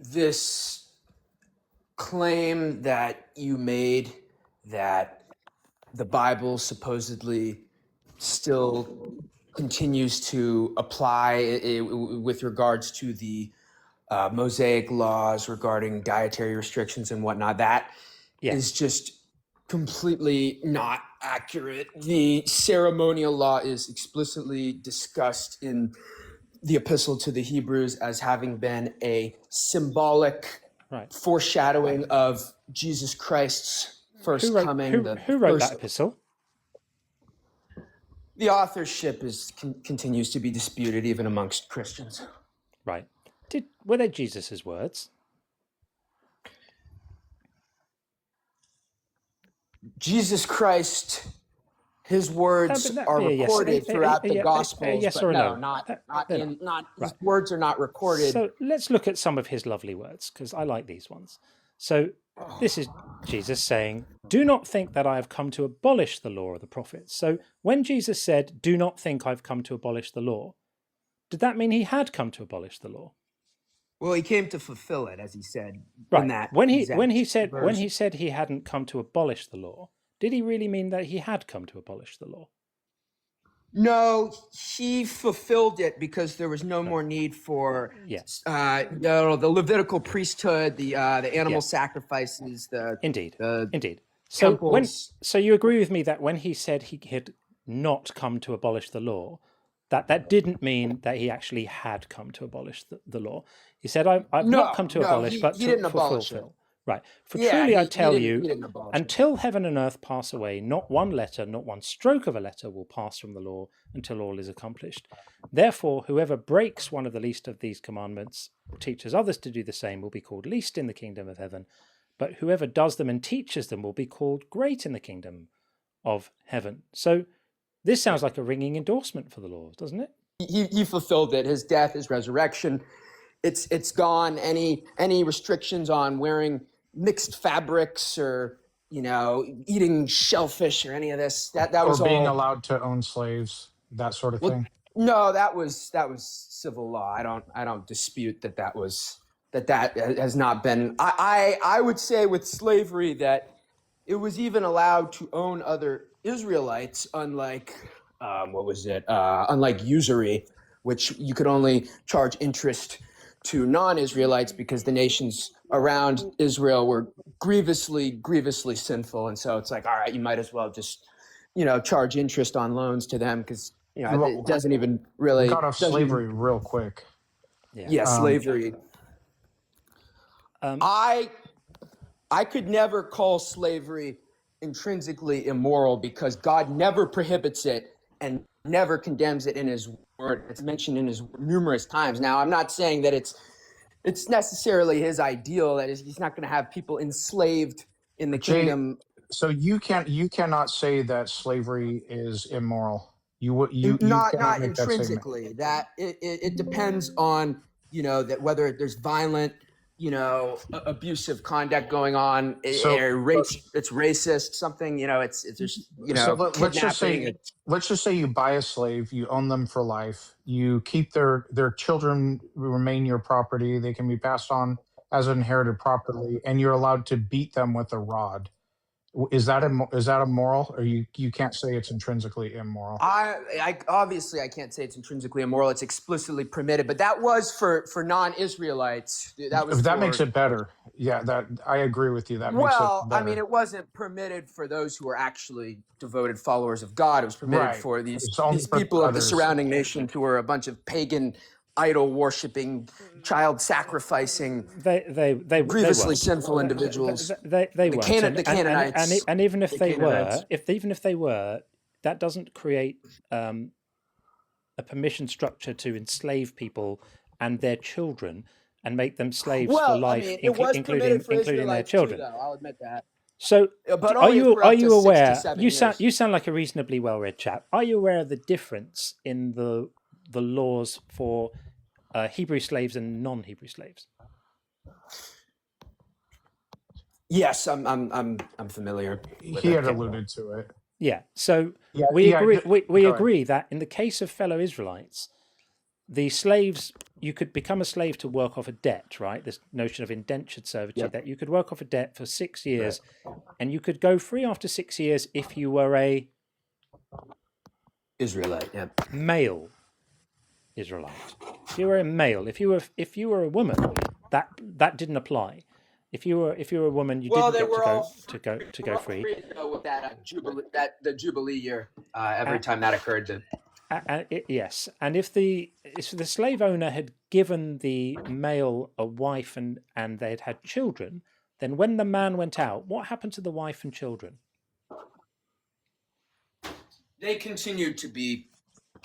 this claim that you made that the Bible supposedly still continues to apply with regards to the Mosaic laws regarding dietary restrictions and whatnot, that is just completely not accurate. The ceremonial law is explicitly discussed in the epistle to the Hebrews as having been a symbolic foreshadowing of Jesus Christ's first coming. Who wrote that epistle? The authorship continues to be disputed even amongst Christians. Right. Were they Jesus's words? Jesus Christ, his words are recorded throughout the Gospels, yes but or no, no? His words are not recorded. So let's look at some of his lovely words, because I like these ones. So this is Jesus saying, "Do not think that I have come to abolish the law or the prophets." So when Jesus said, "Do not think I've come to abolish the law," did that mean he had come to abolish the law? Well, he came to fulfill it, as he said. Right. In that when he said he hadn't come to abolish the law, did he really mean that he had come to abolish the law? No, he fulfilled it because there was no more need for the Levitical priesthood, the animal sacrifices, Indeed. temples. So you agree with me that when he said he had not come to abolish the law, that didn't mean that he actually had come to abolish the law. He said, I've not come to abolish, but to fulfill. Right. For truly I tell you, until heaven and earth pass away, not one letter, not one stroke of a letter will pass from the law until all is accomplished. Therefore, whoever breaks one of the least of these commandments, or teaches others to do the same, will be called least in the kingdom of heaven. But whoever does them and teaches them will be called great in the kingdom of heaven. So this sounds like a ringing endorsement for the law, doesn't it? He fulfilled it. His death, his resurrection. It's gone. Any restrictions on wearing mixed fabrics or eating shellfish or any of this that was or being all allowed to own slaves, that sort of thing. No, that was civil law. I don't dispute that has not been. I would say with slavery that it was even allowed to own other Israelites, unlike unlike usury, which you could only charge interest to non-Israelites because the nations around Israel were grievously sinful. And so it's like, all right, you might as well just, charge interest on loans to them because, it doesn't even really... Got off slavery real quick. Yeah, slavery. I could never call slavery intrinsically immoral because God never prohibits it and never condemns it in his word. It's mentioned in his numerous times. Now, I'm not saying that it's necessarily his ideal, that he's not going to have people enslaved in the kingdom. So you cannot say that slavery is immoral. Not intrinsically. That it depends on that whether there's violent abusive conduct going on, it's racist, something, it's just, So let's just say you buy a slave, you own them for life, you keep their children remain your property, they can be passed on as inherited property, and you're allowed to beat them with a rod. Is that immoral, or you can't say it's intrinsically immoral? I obviously I can't say it's intrinsically immoral. It's explicitly permitted, but that was for non-Israelites. That makes it better. Yeah, that I agree with you. That makes it better. I mean, it wasn't permitted for those who were actually devoted followers of God. It was permitted for these people of the surrounding nations who were a bunch of pagan, idol worshipping, child sacrificing, grievously sinful individuals. They weren't. The Canaanites, and even if they were, that doesn't create a permission structure to enslave people and their children and make them slaves for life, including their children. Too, I'll admit that. So, are you aware? You sound like a reasonably well-read chap. Are you aware of the difference in the laws for Hebrew slaves and non-Hebrew slaves? Yes, I'm familiar. He had alluded to it. Yeah. So we agree that in the case of fellow Israelites, the slaves, you could become a slave to work off a debt, right? This notion of indentured servitude, that you could work off a debt for 6 years, and you could go free after 6 years if you were a Israelite, male Israelite. If you were a male, if you were a woman, that didn't apply. If you were a woman, you didn't get to go free. With the Jubilee year, every time that occurred. Yes, and if the slave owner had given the male a wife and they had children, then when the man went out, what happened to the wife and children? They continued to be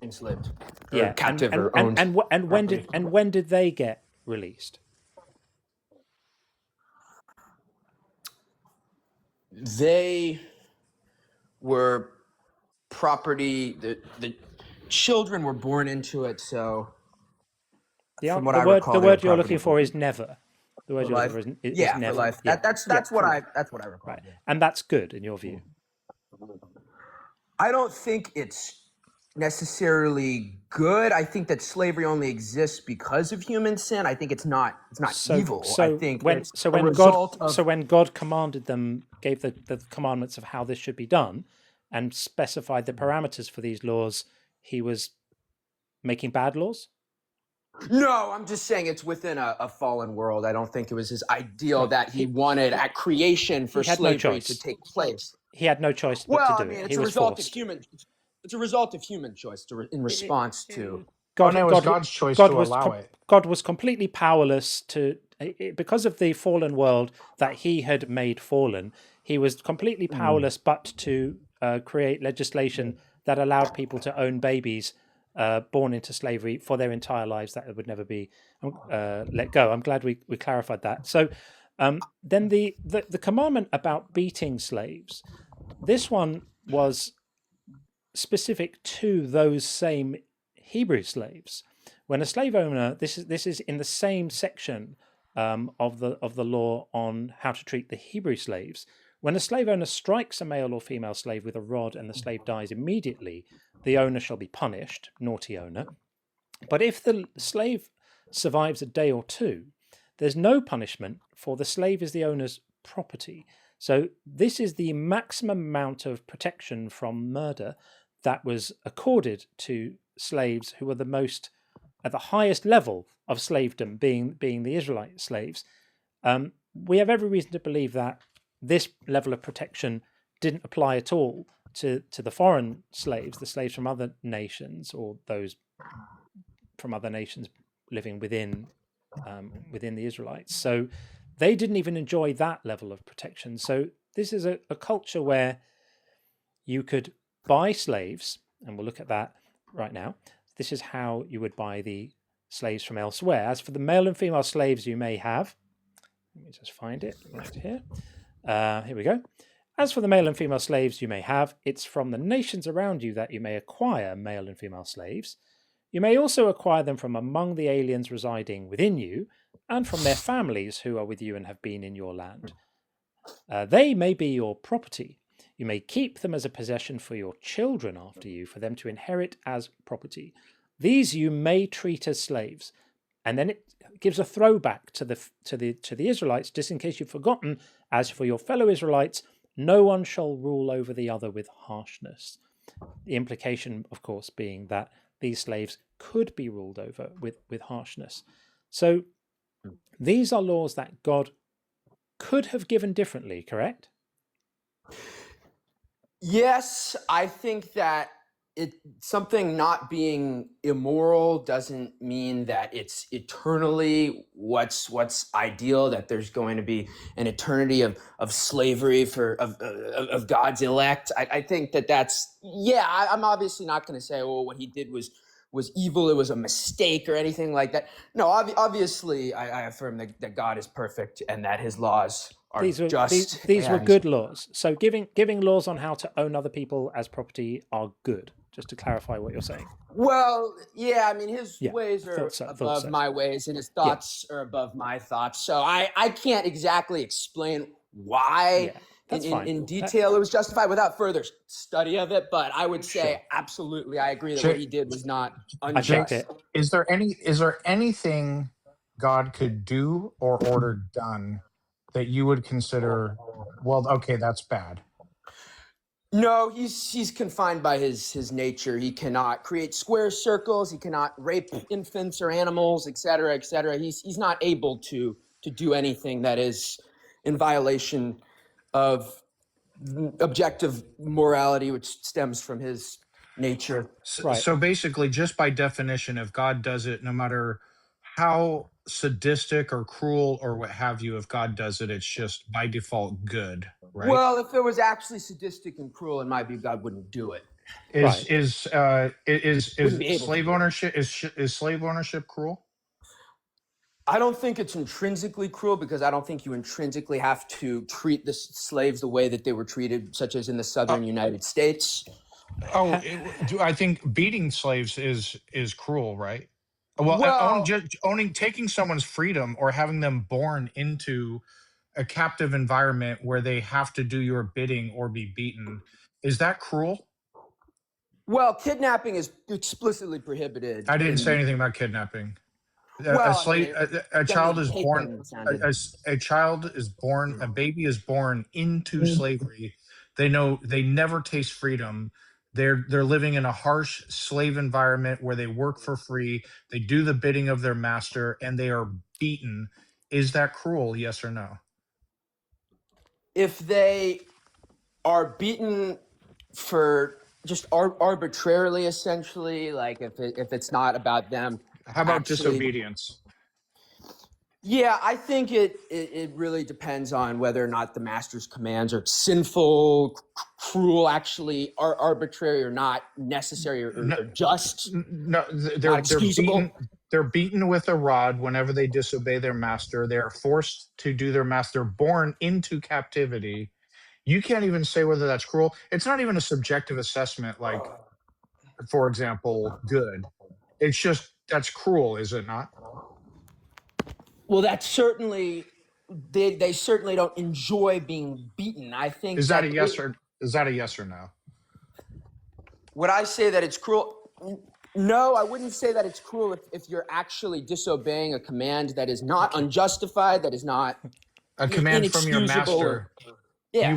enslaved, or captive, or owned. And when did they get released? They were property. The children were born into it. So, the word you're looking for is never. The word you're looking for is never. For life. That's what I recall. Right. And that's good in your view. I don't think it's necessarily good. I think that slavery only exists because of human sin. I think it's not evil. I think when God commanded them, gave the commandments of how this should be done, and specified the parameters for these laws, he was making bad laws? No, I'm just saying it's within a fallen world. I don't think it was his ideal that he wanted at creation for slavery to take place. He had no choice but to do it. It's a result of human. It's a result of human choice in response to. God's choice to allow it. God was completely powerless because of the fallen world that he had made fallen. He was completely powerless, but to create legislation that allowed people to own babies born into slavery for their entire lives that would never be let go. I'm glad we clarified that. So then the commandment about beating slaves, this one was specific to those same Hebrew slaves. When a slave owner, this is in the same section of the law on how to treat the Hebrew slaves. When a slave owner strikes a male or female slave with a rod and the slave dies immediately, the owner shall be punished, naughty owner. But if the slave survives a day or two, there's no punishment, for the slave is the owner's property. So this is the maximum amount of protection from murder that was accorded to slaves who were the most at the highest level of slavedom, being the Israelite slaves. We have every reason to believe that this level of protection didn't apply at all to the foreign slaves, the slaves from other nations, or those from other nations living within the Israelites. So they didn't even enjoy that level of protection. So this is a culture where you could buy slaves, and we'll look at that right now. This is how you would buy the slaves from elsewhere. As for the male and female slaves you may have, let me just find it right here. Here we go. As for the male and female slaves you may have, it's from the nations around you that you may acquire male and female slaves. You may also acquire them from among the aliens residing within you, and from their families who are with you and have been in your land. They may be your property. You may keep them as a possession for your children after you, for them to inherit as property. These you may treat as slaves. And then it gives a throwback to the Israelites, just in case you've forgotten. As for your fellow Israelites, no one shall rule over the other with harshness. The implication, of course, being that these slaves could be ruled over with harshness. So these are laws that God could have given differently, correct? Yes, I think that something not being immoral doesn't mean that it's eternally what's ideal, that there's going to be an eternity of slavery of God's elect. I think that's, I'm obviously not going to say, what he did was evil, it was a mistake or anything like that. No, obviously I affirm that God is perfect and that his laws are just. These were good laws. So giving laws on how to own other people as property are good, just to clarify what you're saying. Well, I mean, his ways are above my ways and his thoughts are above my thoughts. So I can't exactly explain why in detail it was justified without further study of it, but I would say absolutely I agree that what he did was not unjust. Is there anything God could do or order done that you would consider, well, okay, that's bad? No, he's confined by his nature. He cannot create square circles. He cannot rape infants or animals, etc., etc. He's not able to do anything that is in violation of objective morality, which stems from his nature. So basically, just by definition, if God does it, no matter how sadistic or cruel or what have you, if God does it, it's just by default good, right? Well, if it was actually sadistic and cruel, in my view, God wouldn't do it. Is slave ownership is slave ownership cruel? I don't think it's intrinsically cruel, because I don't think you intrinsically have to treat the slaves the way that they were treated, such as in the southern United States. I think beating slaves is cruel, right? Well, taking someone's freedom or having them born into a captive environment where they have to do your bidding or be beaten, is that cruel? Well, kidnapping is explicitly prohibited. I didn't say anything about kidnapping. Well, a child is born. A baby is born into slavery. They never taste freedom. They're living in a harsh slave environment where they work for free. They do the bidding of their master, and they are beaten. Is that cruel? Yes or no? If they are beaten for just arbitrarily, essentially, like if it's not about them. How about disobedience? Yeah, I think it really depends on whether or not the master's commands are sinful, cruel, actually are arbitrary, or not necessary, or just. No, they're beaten with a rod whenever they disobey their master. They are forced to do their master, born into captivity. You can't even say whether that's cruel. It's not even a subjective assessment, like, for example, good. It's just, that's cruel, is it not? Well, that's certainly, they certainly don't enjoy being beaten. I think is that a yes or no? Would I say that it's cruel? No, I wouldn't say that it's cruel if you're actually disobeying a command that is not unjustified, that is not a command from your master. Yeah.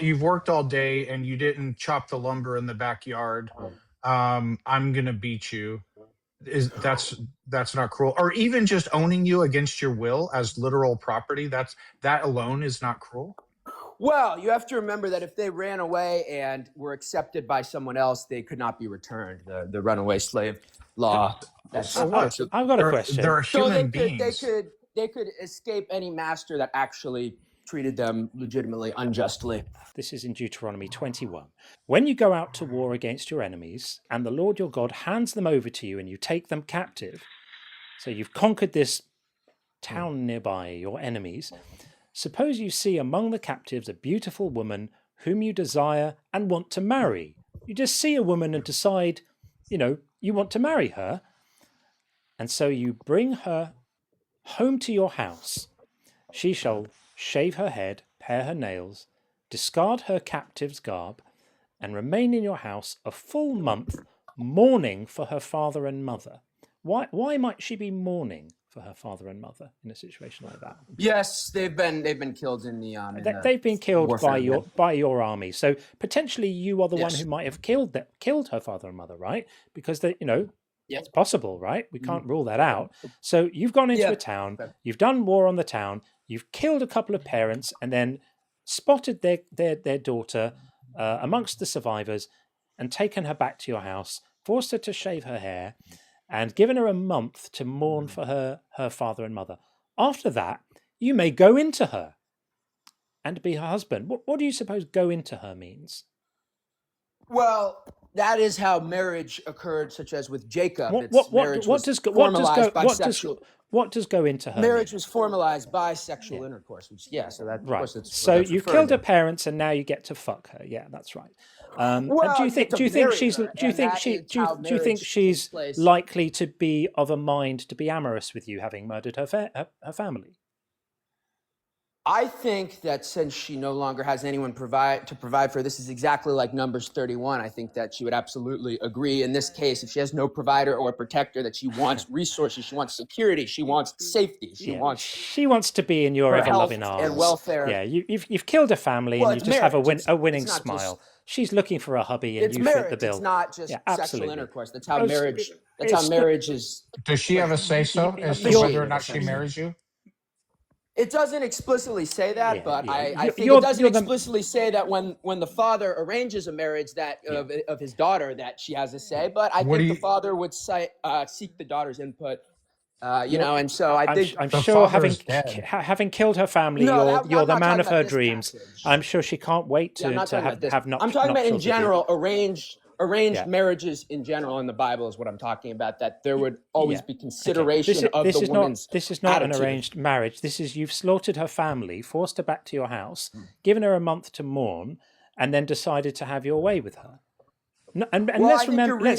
You've worked all day and you didn't chop the lumber in the backyard. I'm gonna beat you. That's not cruel. Or even just owning you against your will as literal property, that alone is not cruel. Well, you have to remember that if they ran away and were accepted by someone else, they could not be returned. The runaway slave law. I've got a question. There are human beings. They could escape any master that actually treated them legitimately unjustly. This is in Deuteronomy 21. When you go out to war against your enemies, and the Lord your God hands them over to you, and you take them captive, so you've conquered this town nearby, your enemies, suppose you see among the captives a beautiful woman whom you desire and want to marry. You just see a woman and decide, you want to marry her. And so you bring her home to your house. She shall shave her head, pare her nails, discard her captive's garb, and remain in your house a full month, mourning for her father and mother. Why might she be mourning for her father and mother in a situation like that? Yes, they've been killed in the. They've been killed by your army. So potentially you are the one who might have killed her father and mother, right? Because it's possible, right? We can't rule that out. So you've gone into a town, you've done war on the town, you've killed a couple of parents, and then spotted their daughter amongst the survivors and taken her back to your house, forced her to shave her hair, and given her a month to mourn for her father and mother. After that, you may go into her and be her husband. What do you suppose go into her means? Well, that is how marriage occurred, such as with Jacob. What does go into her? Marriage was formalized by sexual intercourse, which so that of course it's so you've killed her parents and now you get to fuck her. Yeah, that's right. And do you think she's likely to be of a mind to be amorous with you, having murdered her family? I think that since she no longer has anyone to provide for her, this is exactly like Numbers 31. I think that she would absolutely agree in this case. If she has no provider or protector, that she wants resources, she wants security, she wants safety, she wants to be in your ever-loving arms and welfare. Yeah, you've killed a family, and you just have a winning smile. She's looking for a hubby, and you fit the bill. It's not just sexual intercourse. That's how marriage. Is. Does she have a say-so as to whether or not she marries you? It doesn't explicitly say that, but I think it doesn't explicitly say that when the father arranges a marriage that of his daughter that she has a say. But I think the father would seek the daughter's input, and so I think I'm sure having killed her family, you're the man of her dreams. I'm sure she can't wait to have not. I'm talking about in general arranged marriages in general in the Bible is what I'm talking about. That there would always be consideration of the woman's. This is not attitude. An arranged marriage. This is you've slaughtered her family, forced her back to your house, given her a month to mourn, and then decided to have your way with her. No, and let's remember. I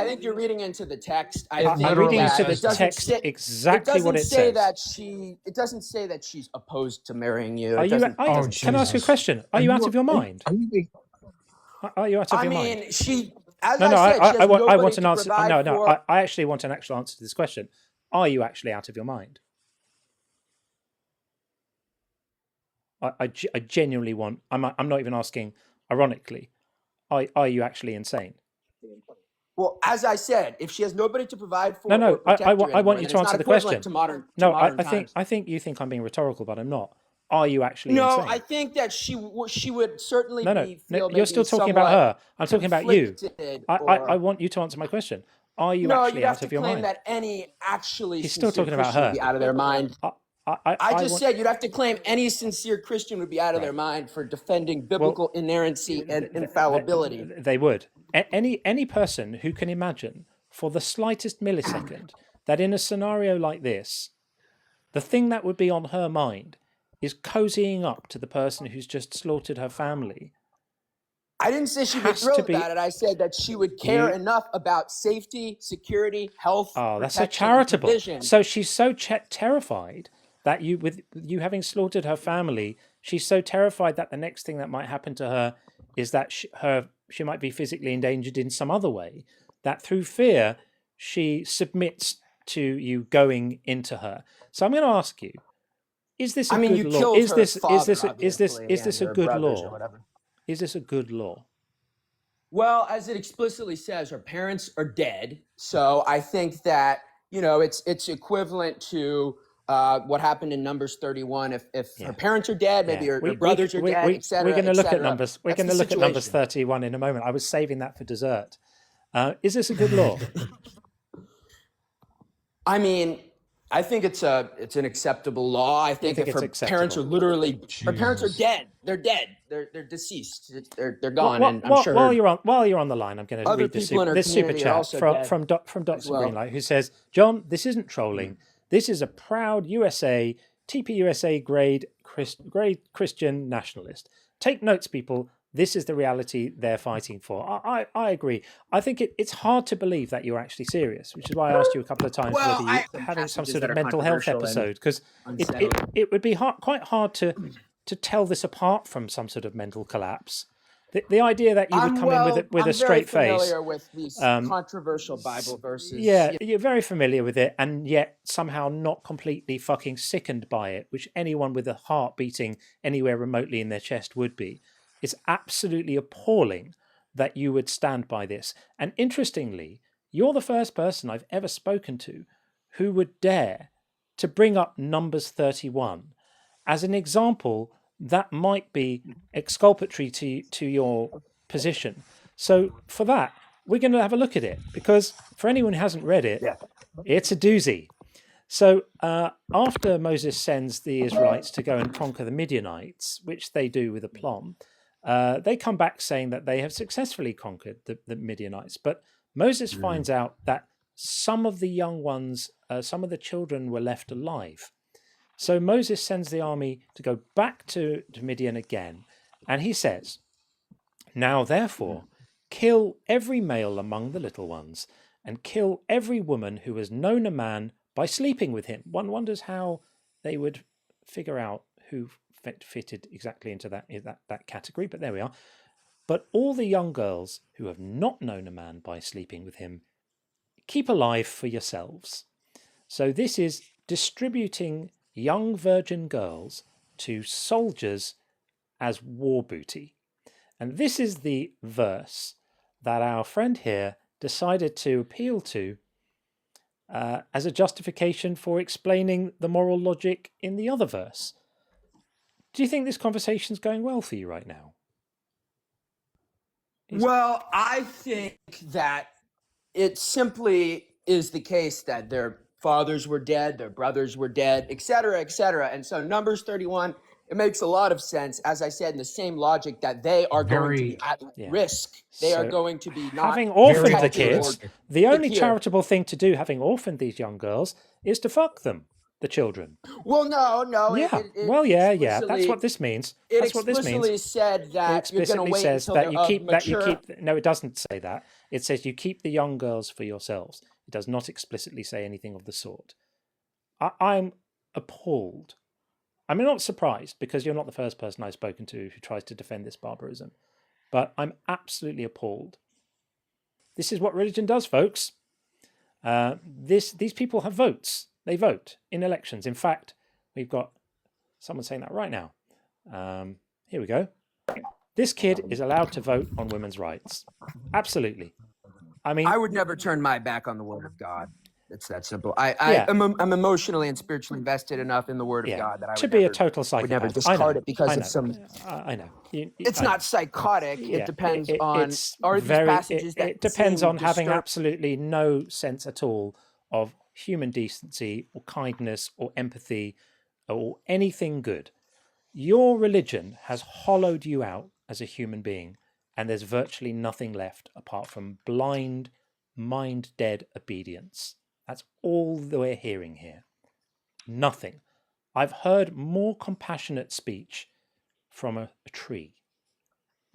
think you're reading into the text. I'm reading into the text exactly what it says. It doesn't say that she's opposed to marrying you. Can I ask you a question? Are you out of your mind? Are you out of your mind? I mean, she. I want an answer. I actually want an actual answer to this question. Are you actually out of your mind? I genuinely want. I'm not even asking ironically. Are you actually insane? Well, as I said, if she has nobody to provide for, I want you to answer the question. I think you think I'm being rhetorical, but I'm not. Are you actually insane? No, I think that she would certainly you're still talking about her. I'm talking about you. I want you to answer my question. Are you actually out of your mind? That any actually he's still talking about her. Be out of their mind. I just said you'd have to claim any sincere Christian would be out of their mind for defending biblical inerrancy and infallibility. They would. Any person who can imagine for the slightest millisecond that in a scenario like this, the thing that would be on her mind is cozying up to the person who's just slaughtered her family. I didn't say she would thrill about it. I said that she would care enough about safety, security, health. Oh, that's so charitable. So she's so terrified that with you having slaughtered her family, she's so terrified that the next thing that might happen to her is that she might be physically endangered in some other way, that through fear, she submits to you going into her. So I'm going to ask you, is this a good law? Is this a good law? Is this a good law? Well, as it explicitly says, her parents are dead. So I think that, it's equivalent to what happened in Numbers 31. If her parents are dead, maybe her brothers are dead, etc. We're going to look at numbers. We're going to look at Numbers 31 in a moment. I was saving that for dessert. Is this a good law? I mean, I think it's an acceptable law. I think if her parents are her parents are dead. They're dead. They're deceased. They're gone. And I'm sure while you're on the line, I'm going to read this super chat from Dr. Greenlight, who says, John, this isn't trolling. This is a proud USA, TPUSA grade Christian nationalist. Take notes, people. This is the reality they're fighting for. I agree. I think it's hard to believe that you're actually serious, which is why I asked you a couple of times whether you're having some sort of mental health episode, because it would be quite hard to tell this apart from some sort of mental collapse. The idea that you would come in with a straight face. I'm very familiar with these controversial Bible verses. Yeah, you're very familiar with it, and yet somehow not completely fucking sickened by it, which anyone with a heart beating anywhere remotely in their chest would be. It's absolutely appalling that you would stand by this. And interestingly, you're the first person I've ever spoken to who would dare to bring up Numbers 31 as an example that might be exculpatory to your position. So for that, we're going to have a look at it, because for anyone who hasn't read it, it's a doozy. So after Moses sends the Israelites to go and conquer the Midianites, which they do with aplomb, they come back saying that they have successfully conquered the Midianites. But Moses finds out that some of the young ones, some of the children were left alive. So Moses sends the army to go back to Midian again. And he says, now therefore, kill every male among the little ones, and kill every woman who has known a man by sleeping with him. One wonders how they would figure out who fitted exactly into that category, but there we are. But all the young girls who have not known a man by sleeping with him, keep alive for yourselves. So this is distributing young virgin girls to soldiers as war booty. And this is the verse that our friend here decided to appeal to as a justification for explaining the moral logic in the other verse. Do you think this conversation's going well for you right now? Well, I think that it simply is the case that their fathers were dead, their brothers were dead, et cetera, et cetera. And so Numbers 31, it makes a lot of sense, as I said, in the same logic that they are going to be at risk. They are going to be not having orphaned the kids. The only charitable thing to do, having orphaned these young girls, is to fuck them, the children. Well, no. Yeah. That's what this means. That's what this means. It explicitly said that you're going to wait until they're mature. No, it doesn't say that. It says you keep the young girls for yourselves. It does not explicitly say anything of the sort. I'm appalled. I'm not surprised, because you're not the first person I've spoken to who tries to defend this barbarism. But I'm absolutely appalled. This is what religion does, folks. These people have votes. They vote in elections. In fact, we've got someone saying that right now. Here we go. This kid is allowed to vote on women's rights. Absolutely. I mean, I would never turn my back on the word of God. It's that simple. I'm emotionally and spiritually invested enough in the word of God that I would be a total psychopath. Would never discard it because of some. I know. It's not psychotic. It depends on. Are these passages that it depends on having absolutely no sense at all of human decency or kindness or empathy or anything good. Your religion has hollowed you out as a human being, and there's virtually nothing left apart from blind, mind-dead obedience. That's all that we're hearing here. Nothing. I've heard more compassionate speech from a tree.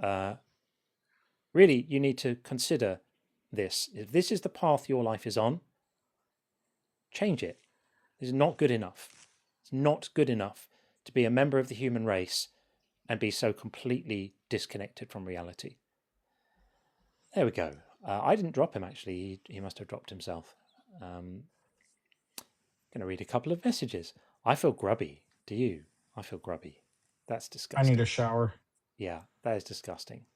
Really, you need to consider this. If this is the path your life is on, change it. This is not good enough. It's not good enough to be a member of the human race and be so completely disconnected from reality. There we go. I didn't drop him, actually. He must have dropped himself. Going to read a couple of messages. I feel grubby. Do you? I feel grubby. That's disgusting. I need a shower. Yeah, that is disgusting.